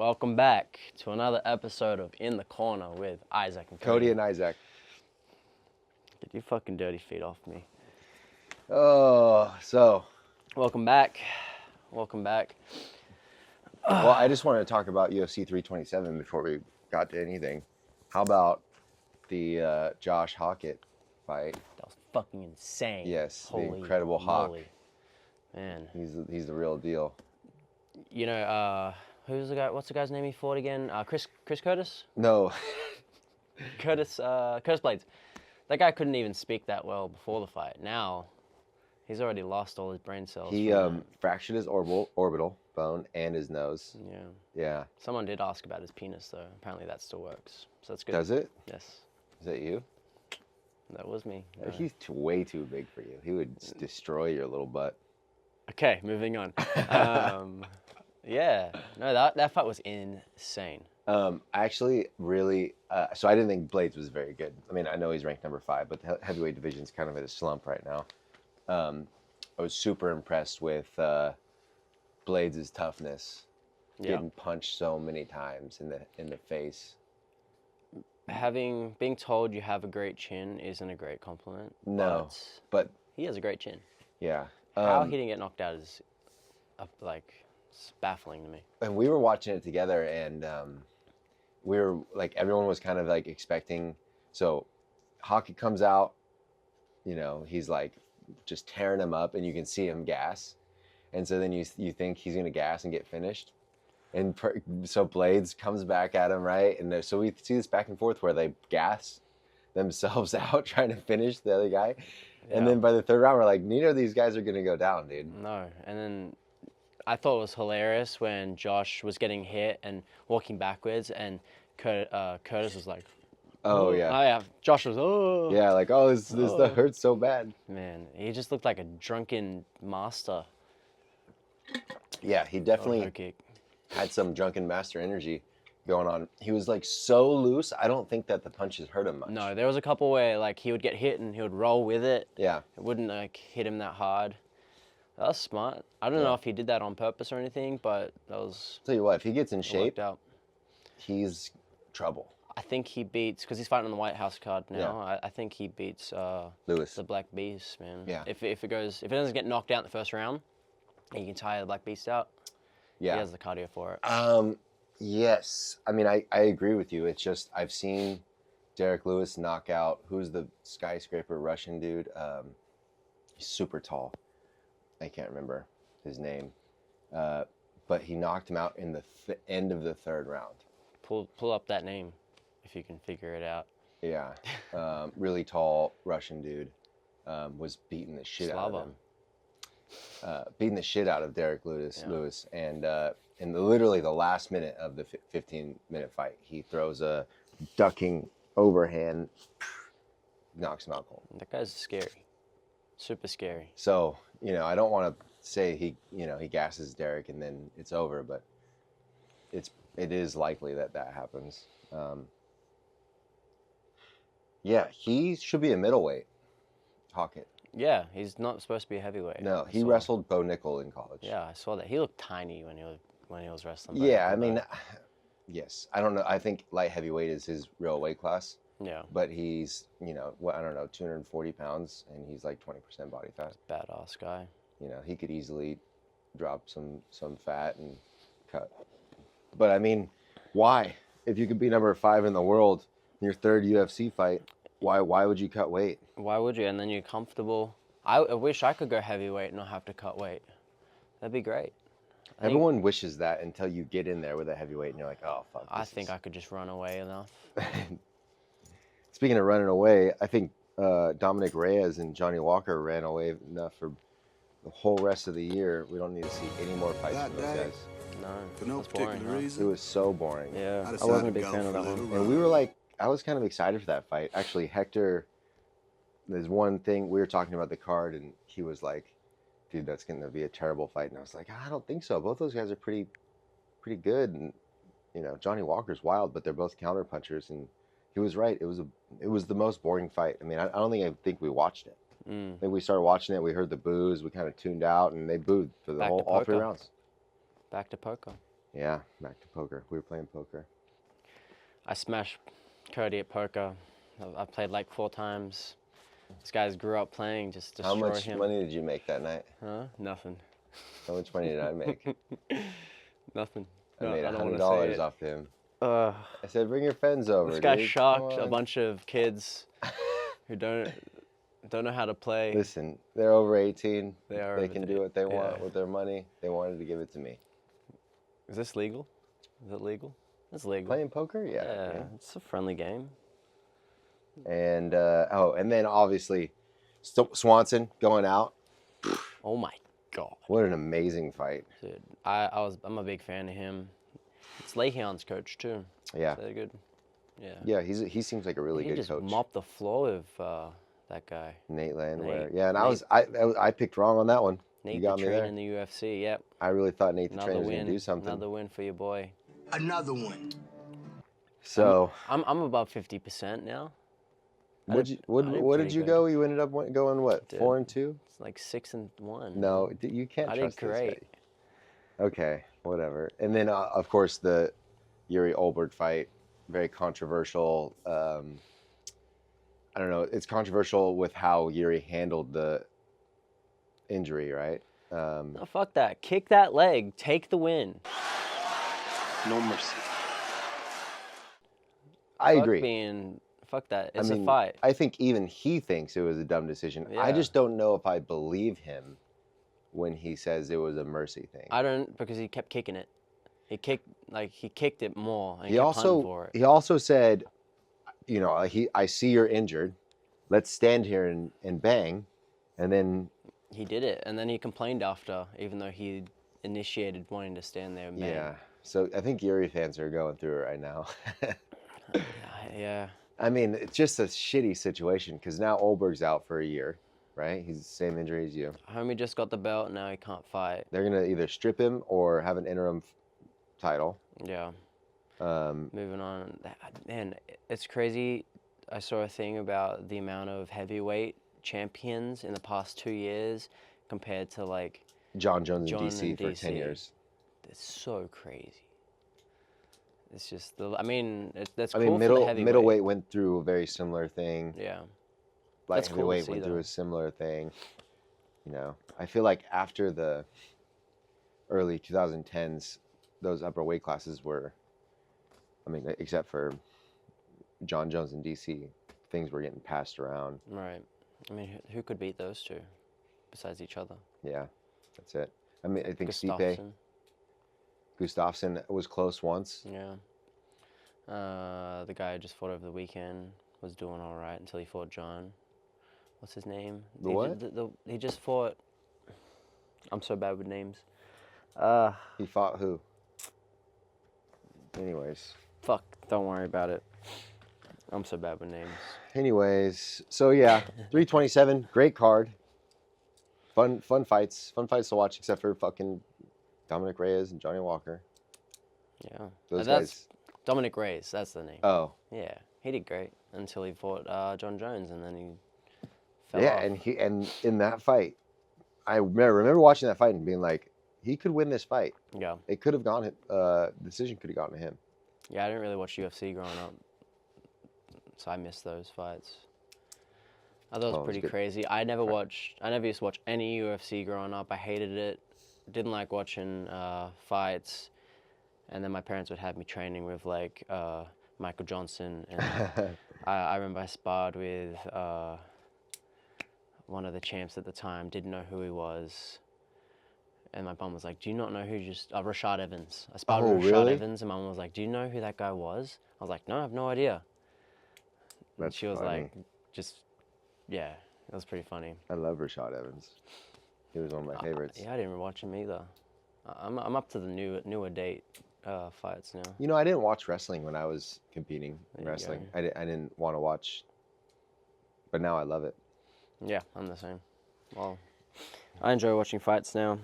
Welcome back to another episode of In the Corner with Isaac and Cody and Isaac. Get your fucking dirty feet off me. Oh, so. Welcome back. Welcome back. Well, I just wanted to talk about UFC 327 before we got to anything. How about the Josh Hockett fight? That was fucking insane. Yes, Holy the incredible Hawk. moly. Man. He's the real deal. You know, who's the guy? What's the guy's name he fought again? Chris Curtis? No. Curtis Blades. That guy couldn't even speak that well before the fight. Now, he's already lost all his brain cells. He fractured his orbital bone and his nose. Yeah. Yeah. Someone did ask about his penis, though. Apparently that still works. So that's good. Does it? Yes. Is that you? That was me. He's way too big for you. He would destroy your little butt. Okay, moving on. Yeah. No, that fight was insane. I actually really, so I didn't think Blades was very good. I mean, I know he's ranked number 5, but the heavyweight division's kind of at a slump right now. I was super impressed with Blades' toughness, getting punched so many times in the face. Being told you have a great chin isn't a great compliment. No, but he has a great chin. Yeah. How he didn't get knocked out is it's baffling to me. And we were watching it together, and we were like, everyone was kind of like expecting. So Hockey comes out, you know, he's like just tearing him up, and you can see him gas. And so then you think he's gonna gas and get finished. And so Blades comes back at him, right? And so we see this back and forth where they gas themselves out trying to finish the other guy. Yeah. And then by the third round, we're like, neither of these guys are gonna go down, dude. No. And then I thought it was hilarious when Josh was getting hit and walking backwards, and Curtis was like, "Oh yeah." Oh yeah. Josh was, "Oh." Yeah, like, "Oh, this hurts so bad." Man, he just looked like a drunken master. Yeah, he definitely had some drunken master energy going on. He was like so loose. I don't think that the punches hurt him much. No, there was a couple where like he would get hit and he would roll with it. Yeah. It wouldn't like hit him that hard. That was smart. I don't know if he did that on purpose or anything, but that was... Tell you what, if he gets in shape, out. He's trouble. I think he beats, because he's fighting on the White House card now. Yeah. I think he beats Lewis, the Black Beast, man. Yeah. If it doesn't get knocked out in the first round, and you can tire the Black Beast out. Yeah. He has the cardio for it. Yes. I mean, I agree with you. It's just I've seen Derek Lewis knock out, who's the skyscraper Russian dude? He's super tall. I can't remember his name, but he knocked him out in the end of the third round. Pull up that name, if you can figure it out. Yeah, really tall Russian dude was beating the shit out of him. Beating the shit out of Derek Lewis, and in literally the last minute of the 15-minute fight, he throws a ducking overhand, knocks him out cold. That guy's scary, super scary. So, you know, I don't want to say he gasses Derek and then it's over, but it is likely that happens. Yeah, he should be a middleweight, Hockett. Yeah, he's not supposed to be a heavyweight. No, he wrestled Bo Nickel in college. Yeah, I saw that. He looked tiny when he was wrestling. Yeah, I mean, yes. I don't know. I think light heavyweight is his real weight class. Yeah. But he's, you know, I don't know, 240 pounds, and he's like 20% body fat. Badass guy. You know, he could easily drop some fat and cut. But I mean, why? If you could be number 5 in the world in your third UFC fight, why would you cut weight? Why would you? And then you're comfortable. I wish I could go heavyweight and not have to cut weight. That'd be great. Everyone wishes that until you get in there with a heavyweight and you're like, oh, fuck. I think I could just run away enough. Speaking of running away, I think Dominic Reyes and Johnny Walker ran away enough for the whole rest of the year. We don't need to see any more fights from those guys. No, for no particular reason. It was so boring. Yeah, I wasn't a big fan of that one. And we were like, I was kind of excited for that fight. Actually, Hector, there's one thing, we were talking about the card, and he was like, dude, that's going to be a terrible fight. And I was like, I don't think so. Both those guys are pretty good. And, you know, Johnny Walker's wild, but they're both counter punchers. And he was right. It was the most boring fight. I mean, I don't think we watched it. I think we started watching it. We heard the boos. We kind of tuned out, and they booed for all 3 rounds. Back to poker. Yeah, back to poker. We were playing poker. I smashed Cody at poker. I played like 4 times. This guy's grew up playing, just destroy him. How much money did you make that night? Huh? Nothing. How much money did I make? Nothing. I made I don't wanna $100 say it. off him. Uh, I said, bring your friends over, this guy dude. shocked Come a on. bunch of kids who don't know how to play. Listen, they're over 18. They are They over can the- do what they yeah. want with their money. They wanted to give it to me. Is this legal? Is it legal? It's legal. Playing poker? Yeah. Yeah, man. it's a friendly game. And and then obviously Swanson going out. Oh my god, What an amazing fight. dude! I'm a big fan of him. It's Le'Veon's coach too. Yeah. So they're good. Yeah. Yeah, he seems like a really he good just coach. mopped the floor with that guy. Nate Landwehr. Nate- Yeah, and Nate- I picked wrong on that one. Nate You the got me Train there. in the UFC. Yep. I really thought Nate the Another Train was win. going to do something. Another win for your boy. Another one. So, I'm above 50% now. what did did pretty you good. go? You ended up going what? Did. 4-2? It's like 6-1. No, you can't I did trust this great. guy. Okay, whatever. And then of course the Yuri Olberg fight, very controversial. I don't know. It's controversial with how Yuri handled the injury, right? No, fuck that. Kick that leg. Take the win. No mercy. I Fuck agree. Fuck that. It's I mean, a fight. I think even he thinks it was a dumb decision. I Yeah. just don't know if I believe him when he says it was a mercy thing. I don't, because he kept kicking it. He kicked it more. And He kept hunting also for it. he also said, you know, I see you're injured. Let's stand here and bang, and then He did it, and then he complained after, even though he initiated wanting to stand there and bang. yeah. So I think Yuri fans are going through it right now. Yeah. I mean, it's just a shitty situation because now Olberg's out for a year, right? He's the same injury as you. Homie just got the belt, now he can't fight. They're gonna either strip him or have an interim title. Yeah. Moving on. Man, it's crazy. I saw a thing about the amount of heavyweight champions in the past 2 years compared to like, John Jones in John DC in for DC. 10 years. it's so crazy. It's just, that's I cool mean, for the heavyweight. middleweight went through a very similar thing. Yeah. Light That's cool to heavyweight see, went through though. a similar thing. You know, I feel like after the early 2010s, those upper weight classes were, I mean, except for John Jones in DC, things were getting passed around. Right. I mean, who could beat those two besides each other? Yeah, that's it. I mean, I think Stipe, Gustafsson. Gustafsson was close once. Yeah. The guy I just fought over the weekend was doing all right until he fought John. What's his name? The what? He just fought. I'm so bad with names. He fought who? Anyways. Fuck. Don't worry about it. I'm so bad with names. Anyways, so yeah, 327, great card. Fun fights to watch, except for fucking Dominic Reyes and Johnny Walker. Yeah. Those That's guys. Dominic Reyes. That's the name. Oh, Yeah. He did great until he fought John Jones, and then he fell yeah, off. and in that fight, I remember watching that fight and being like, he could win this fight. Yeah. It could have gone. The decision could have gone to him. Yeah, I didn't really watch UFC growing up, so I missed those fights. I thought it Oh, it was was pretty good. crazy. I never used to watch any UFC growing up. I hated it. Didn't like watching fights. And then my parents would have me training with like Michael Johnson. And I remember I sparred with one of the champs at the time, didn't know who he was. And my mum was like, do you not know who Rashad Evans. I sparred Oh, with Rashad really? Evans, and my mum was like, do you know who that guy was? I was like, no, I have no idea. And That's she was funny. like, yeah, it was pretty funny. I love Rashad Evans. He was one of my favorites. Yeah, I didn't watch him either. I'm up to the newer date fights now. You know, I didn't watch wrestling when I was competing in There you wrestling. I didn't want to watch, but now I love it. Yeah, I'm the same. Well, I enjoy watching fights now.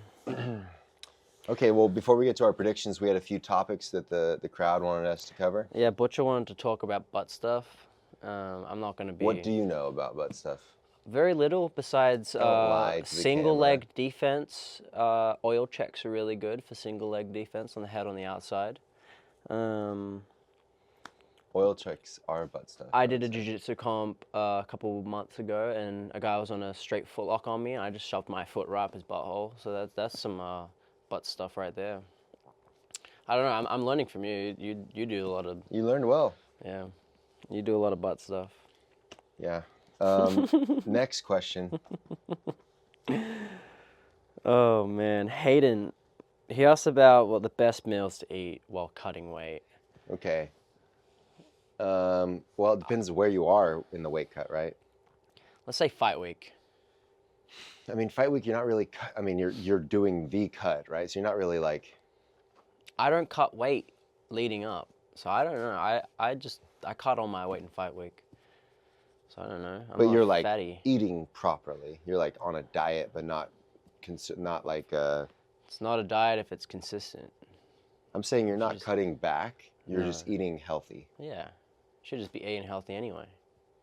Okay, well, before we get to our predictions, we had a few topics that the crowd wanted us to cover. Yeah, Butcher wanted to talk about butt stuff. I'm not going to be... What do you know about butt stuff? Very little besides Don't lie to the single camera. leg defense. Oil checks are really good for single leg defense on the head on the outside. Oil checks are butt stuff. I would did a say. jiu-jitsu comp a couple months ago, and a guy was on a straight foot lock on me, and I just shoved my foot right up his butthole. So that's some butt stuff right there. I don't know. I'm learning from you. You do a lot of You learned well. yeah. You do a lot of butt stuff. Yeah. Next question. Oh man, Hayden, he asked about what the best meals to eat while cutting weight. Okay. Well, it depends where you are in the weight cut, right? Let's say fight week. I mean, fight week, you're not really. I mean, you're doing the cut, right? So you're not really like. I don't cut weight leading up, so I don't know. I cut all my weight in fight week, so I don't know. I'm But not you're like fatty. eating properly. You're like on a diet, but not like. It's not a diet if it's consistent. I'm saying you're not just- cutting back. You're No. just eating healthy. Yeah, should just be eating healthy anyway.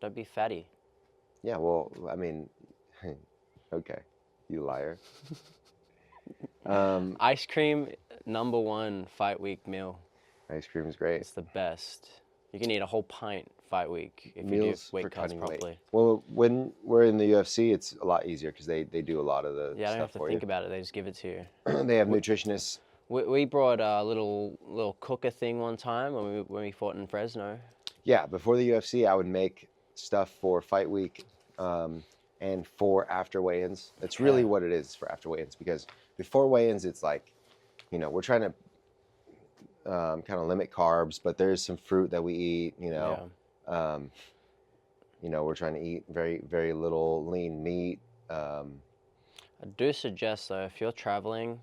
Don't be fatty. Yeah. Well, I mean, okay, you liar. Ice cream, #1 fight week meal. Ice cream is great. It's the best. You can eat a whole pint fight week if Meals you do for weight cuts cutting properly. weight. Well, when we're in the UFC, it's a lot easier because they do a lot of the Yeah, I don't stuff have to for think you. about it. They just give it to you. They have nutritionists. We brought a little cooker thing one time when we fought in Fresno. Yeah, before the UFC, I would make stuff for fight week and for after weigh-ins. That's really Yeah. what it is for after weigh-ins because before weigh-ins, it's like, we're trying to kind of limit carbs, but there's some fruit that we eat. We're trying to eat very, very little lean meat. I do suggest though, if you're traveling,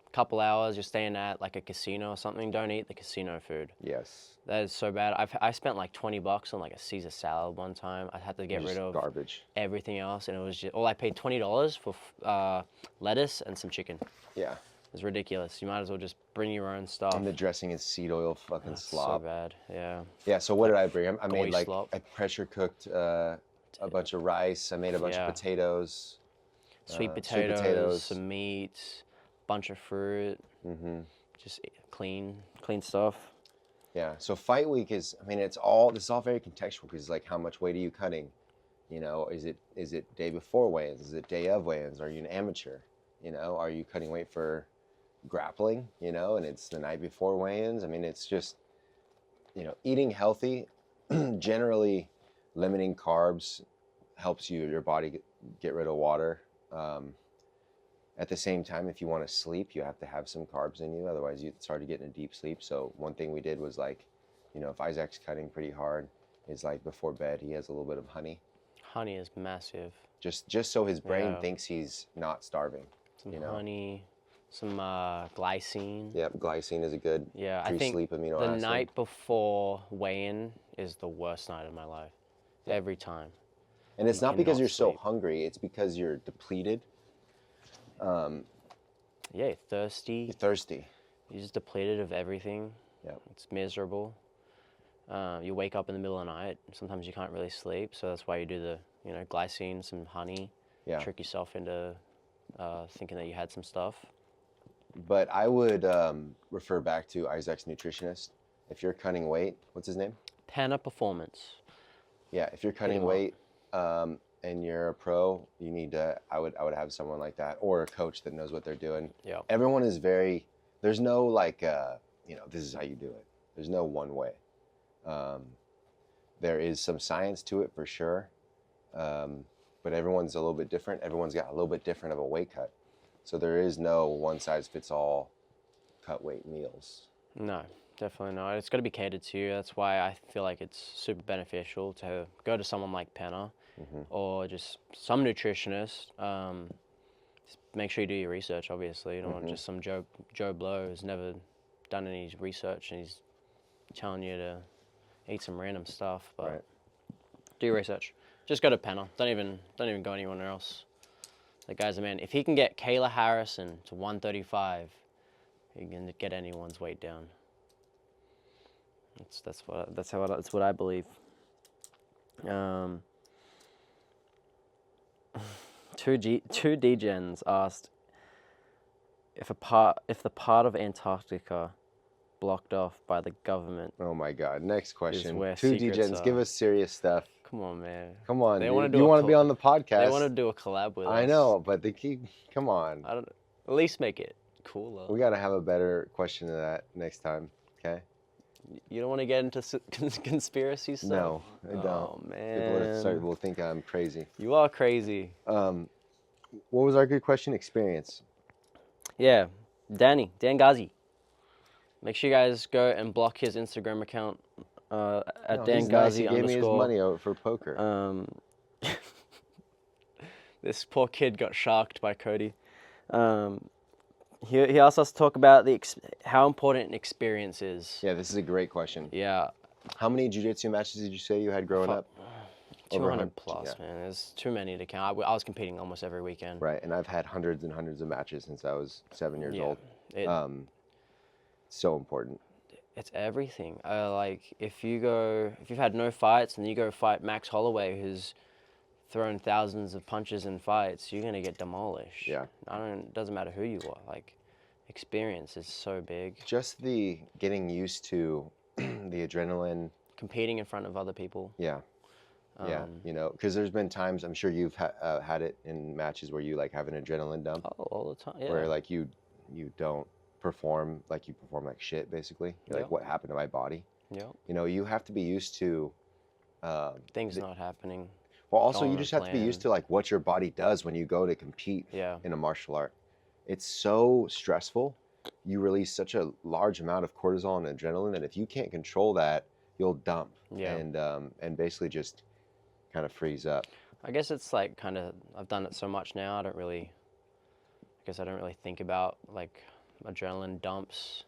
a couple hours, you're staying at like a casino or something, don't eat the casino food. Yes, That is so bad. I spent like $20 on like a Caesar salad one time. I had to get just rid of garbage. everything else, and it was just I paid $20 for lettuce and some chicken. Yeah, It's ridiculous. You might as well just bring your own stuff. and the dressing is seed oil fucking It's slop. so bad. Yeah. Yeah, so what did I bring? I made Goy like slop. I pressure cooked a bunch of rice. I made a bunch Yeah. of potatoes. Sweet potatoes, some meat, bunch of fruit. Just clean stuff. Yeah, so fight week is, this is all very contextual because it's like how much weight are you cutting? Is it day before weigh-ins? Is it day of weigh-ins? Are you an amateur? Are you cutting weight for grappling? And it's the night before weigh-ins. It's just, eating healthy, generally limiting carbs helps your body get rid of water. At the same time, if you want to sleep, you have to have some carbs in you. Otherwise, it's hard to get in a deep sleep. So one thing we did was like, if Isaac's cutting pretty hard, is like before bed, he has a little bit of honey. Honey is massive. Just so his brain Yeah. thinks he's not starving. Some honey, some glycine. Yep, glycine is a good Yeah, I think pre-sleep amino the acid. night before weigh-in is the worst night of my life. Every time. And it's you not because cannot you're so sleep. hungry, it's because you're depleted. Yeah, you're thirsty. You're thirsty. You're just depleted of everything. Yep. It's miserable. You wake up in the middle of the night. Sometimes you can't really sleep, so that's why you do the, glycine, some honey. Yeah. Trick yourself into thinking that you had some stuff. But I would refer back to Isaac's nutritionist. If you're cutting weight, what's his name? Panna Performance. Yeah, if you're cutting him up. weight and you're a pro, you need to. I would have someone like that or a coach that knows what they're doing. Yeah. Everyone is very. There's no like this is how you do it. There's no one way. There is some science to it for sure, but everyone's a little bit different. Everyone's got a little bit different of a weight cut, so there is no one size fits all cut weight meals. No, definitely not. It's got to be catered to you. That's why I feel like it's super beneficial to go to someone like Panna or just some nutritionist. Just make sure you do your research, obviously. You don't want just some Joe Blow who's never done any research and he's telling you to eat some random stuff. But Right. do your research. Just go to Panna. Don't even go anywhere else. That guy's a man. If he can get Kayla Harrison to 135, he can get anyone's weight down. That's what I believe. Two degens asked if the part of Antarctica blocked off by the government. Oh my God. Next question. where Two secrets degens, give are. us serious stuff. Come on, man. Come on, They dude. wanna do You a want to be col- on the podcast. They want to do a collab with us. I know, but they keep. Come on. I don't. At least make it cooler. We got to have a better question than that next time. Okay. You don't want to get into conspiracy stuff? No, I don't. Oh, People man. will think I'm crazy. You are crazy. What was our good question? Experience. Yeah. Dan Ghazi. Make sure you guys go and block his Instagram account at Dan He's nice. Ghazi He gave me his _. money out for poker. This poor kid got sharked by Cody. He asked us to talk about how important experience is. Yeah, this is a great question. Yeah. How many jiu-jitsu matches did you say you had growing up? 200 plus, man. There's too many to count. I was competing almost every weekend. Right, and I've had hundreds and hundreds of matches since I was 7 years old. So important. It's everything. Like if you've had no fights and you go fight Max Holloway, who's thrown thousands of punches in fights, you're gonna get demolished. Yeah. It doesn't matter who you are. Like, experience is so big. Just the getting used to the adrenaline. Competing in front of other people. Yeah. Yeah, because there's been times, I'm sure you've had it in matches where you like have an adrenaline dump. Oh, all the time. Yeah. Where like you don't perform, like you perform like shit, basically. You're like, what happened to my body? Yeah. You have to be used to things not happening. Well, also going you on just have to be used plan. to like what your body does when you go to compete Yeah. in a martial art. It's so stressful. You release such a large amount of cortisol and adrenaline that if you can't control that, you'll dump and basically just kind of freeze up. I guess it's like I've done it so much now. I don't really think about like adrenaline dumps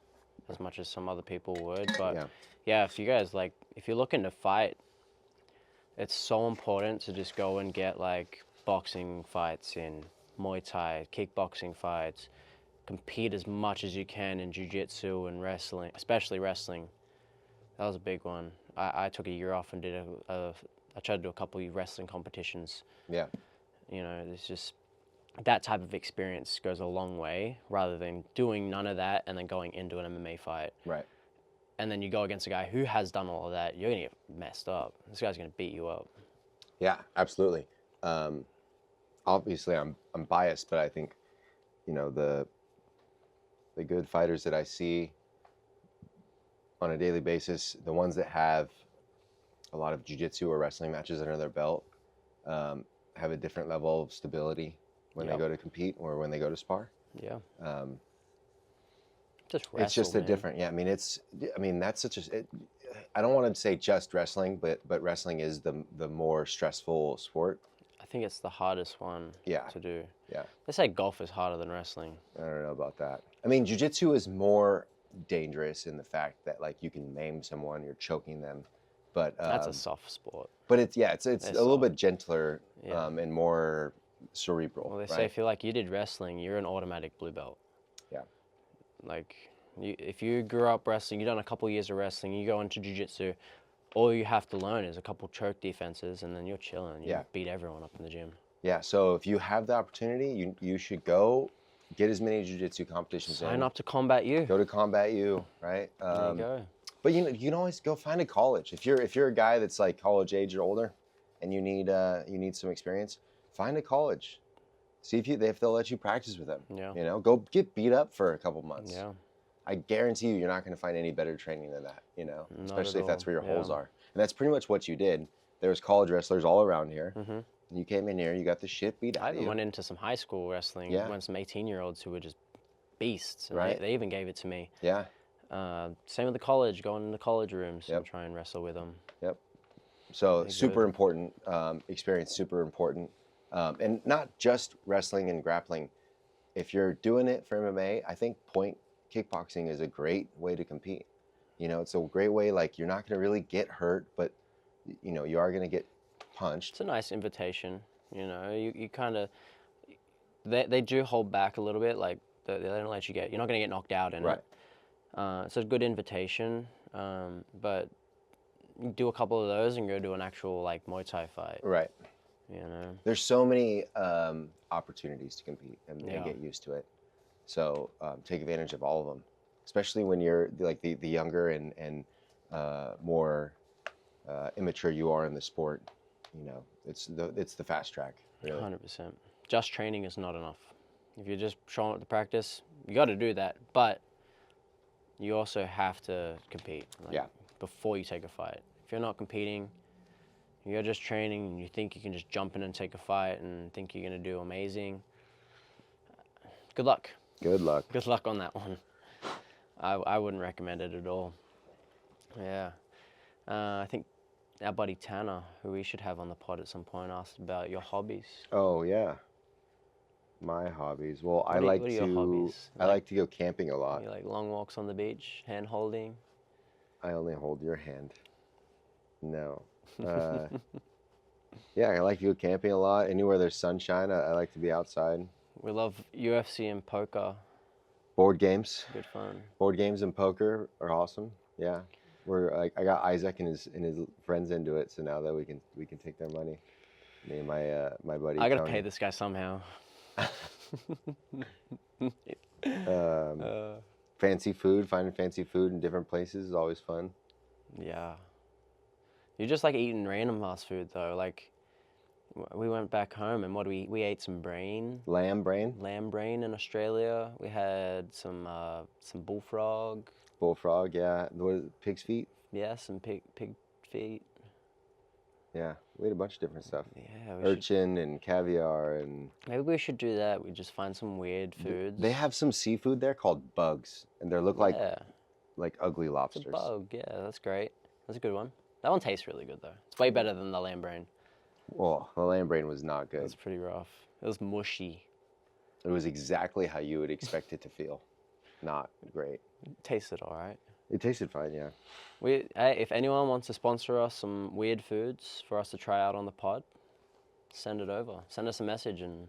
as much as some other people would. But yeah, if you're looking to fight, it's so important to just go and get like boxing fights in, Muay Thai, kickboxing fights, compete as much as you can in jiu-jitsu and wrestling, especially wrestling. That was a big one. I took a year off and did I tried to do a couple of wrestling competitions. Yeah. It's just that type of experience goes a long way rather than doing none of that and then going into an MMA fight. Right. And then you go against a guy who has done all of that, you're going to get messed up. This guy's going to beat you up. Yeah, absolutely. Obviously, I'm biased, but I think, the good fighters that I see on a daily basis, the ones that have a lot of jiu-jitsu or wrestling matches under their belt, have a different level of stability when they go to compete or when they go to spar. Yeah. It's just a different. Yeah, that's such a. I don't want to say just wrestling, but wrestling is the more stressful sport. I think it's the hardest one to do. Yeah. They say golf is harder than wrestling. I don't know about that. I mean, jiu-jitsu is more dangerous in the fact that like you can maim someone, you're choking them, but that's a soft sport. But it's a little bit gentler Yeah. and more cerebral. Well, they say if you did wrestling, you're an automatic blue belt. Yeah. Like, if you grew up wrestling, you've done a couple years of wrestling, you go into jiu-jitsu, all you have to learn is a couple choke defenses, and then you're chilling. You beat everyone up in the gym. Yeah, so if you have the opportunity, you should go get as many jiu-jitsu competitions. Sign up to Combat U. Go to Combat U, right? There you go. But you can always go find a college. If you're a guy that's like college age or older, and you need some experience, find a college. See if they'll let you practice with them. Yeah. Go get beat up for a couple months. Yeah. I guarantee you're not going to find any better training than that. Especially if that's where your holes Yeah. are. And that's pretty much what you did. There was college wrestlers all around here. Mm-hmm. You came in here, you got the shit beat out I of even you. went into some high school wrestling. Yeah. Went some 18-year-olds who were just beasts. And Right. They even gave it to me. Yeah. Same with the college, going into college rooms Yep. and try and wrestle with them. Yep. So Pretty super good. important experience, super important. And not just wrestling and grappling. If you're doing it for MMA, I think point kickboxing is a great way to compete. It's a great way, like you're not going to really get hurt, but you are going to get punched. It's a nice invitation. You kind of, they do hold back a little bit. Like they don't let you you're not going to get knocked out in Right. it. It's a good invitation, but you do a couple of those and go to an actual like Muay Thai fight. Right. You know. There's so many opportunities to compete and Yeah. get used to it. So take advantage of all of them, especially when you're like the younger and more immature you are in the sport. You know, it's the fast track. Really. 100%. Just training is not enough. If you're just showing up to practice, you got to do that. But you also have to compete. Like, Yeah. Before you take a fight. If you're not competing, you're just training and you think you can just jump in and take a fight and think you're going to do amazing. Good luck. Good luck. Good luck on that one. I wouldn't recommend it at all. Yeah. I think our buddy Tanner, who we should have on the pod at some point, asked about your hobbies. Oh yeah. My hobbies. Well, What are your hobbies? I like to go camping a lot. You like long walks on the beach, hand holding? I only hold your hand. No. Yeah, I like to go camping a lot. Anywhere there's sunshine, I like to be outside. We love UFC and poker. Board games. Good fun. Board games and poker are awesome. Yeah. I got Isaac and his friends into it, so now that we can take their money. Me and my buddy. I gotta Tony. pay this guy somehow. Fancy food, finding fancy food in different places is always fun. Yeah. You just like eating random fast food though. Like, we went back home and we ate some brain. Lamb brain. Lamb brain in Australia. We had some bullfrog. Bullfrog, yeah. What is it, pig's feet? Yeah, some pig feet. Yeah, we had a bunch of different stuff. Yeah, Urchin and caviar and... Maybe we should do that. We just find some weird foods. They have some seafood there called bugs, and they look like ugly It's lobsters. a bug. Yeah, that's great. That's a good one. That one tastes really good though. It's way better than the lamb brain. Well, the lamb brain was not good. It's pretty rough. It was mushy. It was exactly how you would expect it to feel. Not great. It tasted all right. It tasted fine, yeah. If anyone wants to sponsor us some weird foods for us to try out on the pod, send it over. Send us a message and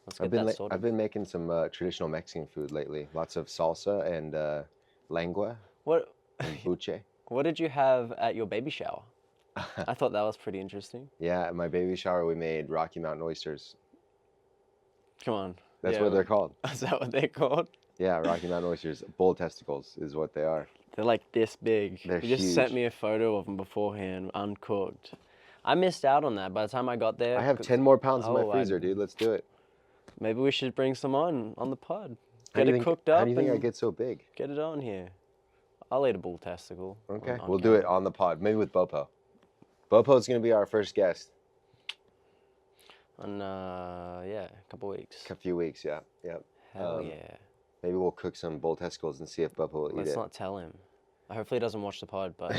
let's get that sorted. I've been making some traditional Mexican food lately. Lots of salsa and lengua What and buche. What did you have at your baby shower? I thought that was pretty interesting. Yeah, at my baby shower we made Rocky Mountain oysters. Come on. That's what they're called. Is that what they're called? Yeah, Rocky Mountain oysters. Bull testicles is what they are. They're like this big. They're You just huge. sent me a photo of them beforehand, uncooked. I missed out on that. By the time I got there, I have 10 more pounds in my Oh, freezer, dude. Let's do it. maybe we should bring some on the pod. How Get do you it think- cooked up How do you think I and get so big? get it on here. I'll eat a bull testicle. Okay, on we'll do it camera. on the pod, maybe with Bopo. Bopo's going to be our first guest. In a couple weeks. A few weeks, yeah. Hell yeah. Maybe we'll cook some bull testicles and see if Bopo will eat Let's it. not tell him. Hopefully he doesn't watch the pod, but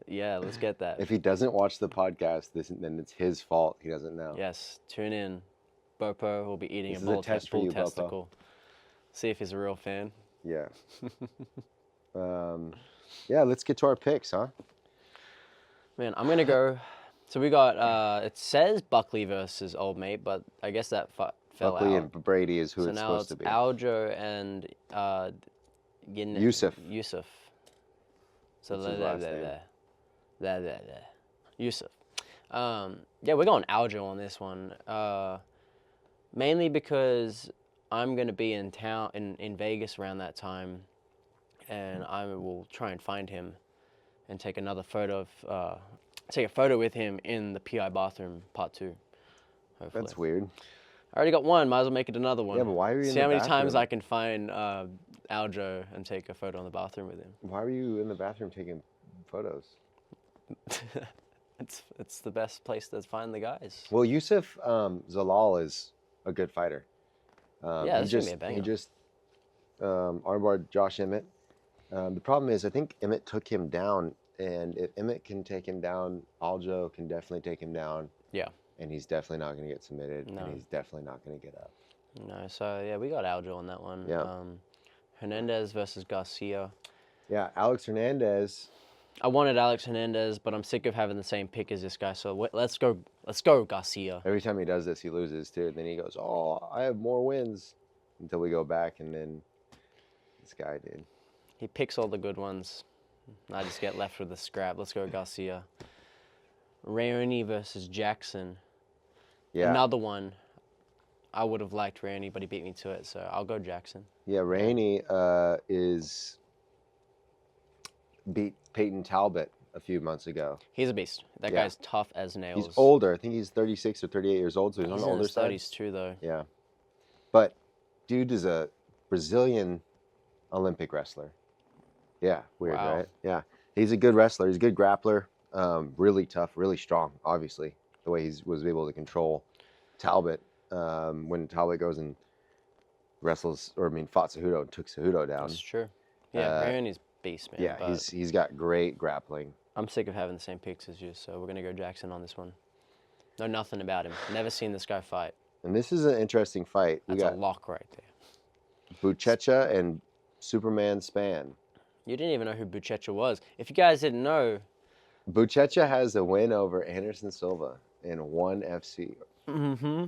yeah, let's get that. If he doesn't watch the podcast, then it's his fault. He doesn't know. Yes, tune in. Bopo will be eating This a is a bull test for bull you, Bopo. testicle. See if he's a real fan. Yeah. Yeah, let's get to our picks, huh? Man, I'm gonna go. So we got. It says Buckley versus Old Mate, but I guess that fell Buckley out. and Brady is who So it's now supposed it's to be. Aljo and Yusuf. Yusuf. So What's his last name? Yusuf. Yeah, we're going Aljo on this one. Mainly because I'm gonna be in town in Vegas around that time, and I will try and find him, and take another photo of take a photo with him in the PI bathroom part 2. Hopefully. That's weird. I already got one. Might as well make it another one. Yeah, but why are you in See the how many times bathroom? I can find Aljo and take a photo in the bathroom with him. Why were you in the bathroom taking photos? It's the best place to find the guys. Well, Yusuf Zalal is a good fighter. Yeah, this is gonna be a banger. He just armbarred Josh Emmett. The problem is, I think Emmett took him down, and if Emmett can take him down, Aljo can definitely take him down. Yeah. And he's definitely not going to get submitted, No. and he's definitely not going to get up. No, so yeah, we got Aljo on that one. Yeah. Hernandez versus Garcia. Yeah, Alex Hernandez. I wanted Alex Hernandez, but I'm sick of having the same pick as this guy. So let's go Garcia. Every time he does this, he loses too. And then he goes, "Oh, I have more wins," until we go back, and then this guy did. He picks all the good ones. I just get left with the scrap. Let's go Garcia. Raoni versus Jackson. Yeah. Another one. I would have liked Randy, but he beat me to it, so I'll go Jackson. Yeah, Rainey is beat Peyton Talbot a few months ago. He's a beast. That Yeah. guy's tough as nails. He's older. I think he's 36 or 38 years old, so he's on He's the in older his side. 30s too, though. Yeah. But dude is a Brazilian Olympic wrestler. Yeah, weird, Wow. right? Yeah. He's a good wrestler. He's a good grappler. Really tough, really strong, obviously. The way he was able to control Talbot when Talbot goes and fought Cejudo and took Cejudo down. That's true. Yeah, Randy's beast, man. Yeah, but he's got great grappling. I'm sick of having the same picks as you, so we're going to go Jackson on this one. Know nothing about him. Never seen this guy fight. And this is an interesting fight. We That's got a lock right there. Buchecha and Superman Span. You didn't even know who Buchecha was. If you guys didn't know... Buchecha has a win over Anderson Silva in ONE FC. Mm-hmm.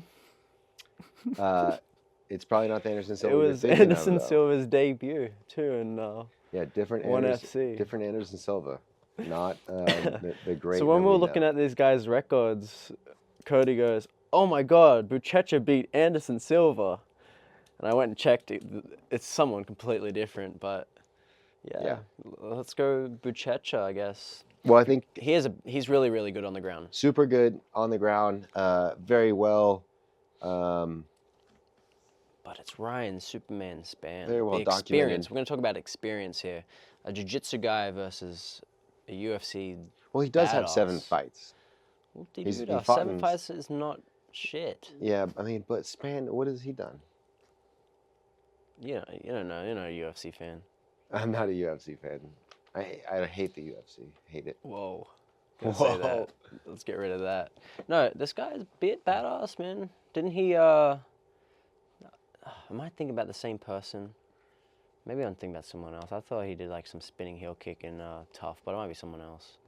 It's probably not the Anderson Silva. It you're was thinking Anderson of, though. Silva's debut, too, and Yeah, different ONE Anderson, FC. different Anderson Silva, not the great. So when that we were know. looking at these guys' records, Cody goes, "Oh my God, Buchecha beat Anderson Silva," and I went and checked. It's someone completely different, but yeah. Let's go Buchecha, I guess. Well, I think He's really, really good on the ground. super good on the ground, very well. But it's Ryan Superman Span. Very well the documented. experience. We're going to talk about experience here. A jiu-jitsu guy versus a UFC. Well, he does have badass. 7 fights. Well, dude, He dude, fought 7 in- fights is not shit. Yeah, I mean, but Span, what has he done? You don't know. You're not a UFC fan. I'm not a UFC fan. I hate the UFC. Hate it. Whoa. Gonna say that. Let's get rid of that. No, this guy's a bit badass, man. Didn't he, am I thinking about the same person? Maybe I'm thinking about someone else. I thought he did like some spinning heel kick in Tough, but it might be someone else.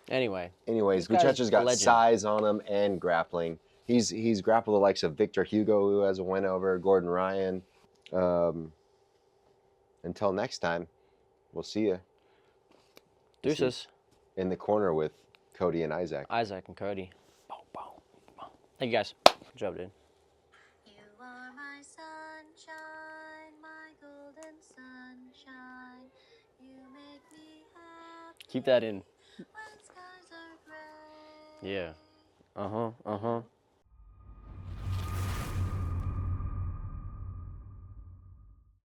Anyway. Anyways, this guy's Buchecha's a got legend. size on him and grappling. He's grappled the likes of Victor Hugo, who has a win over Gordon Ryan. Until next time, we'll see you Deuces. in the corner with Cody and Isaac. Isaac and Cody. Bow, bow, bow. Thank you guys. Good job, dude. You are my sunshine, my golden sunshine. You make me happy Keep that in. when skies are gray. Yeah. Uh-huh.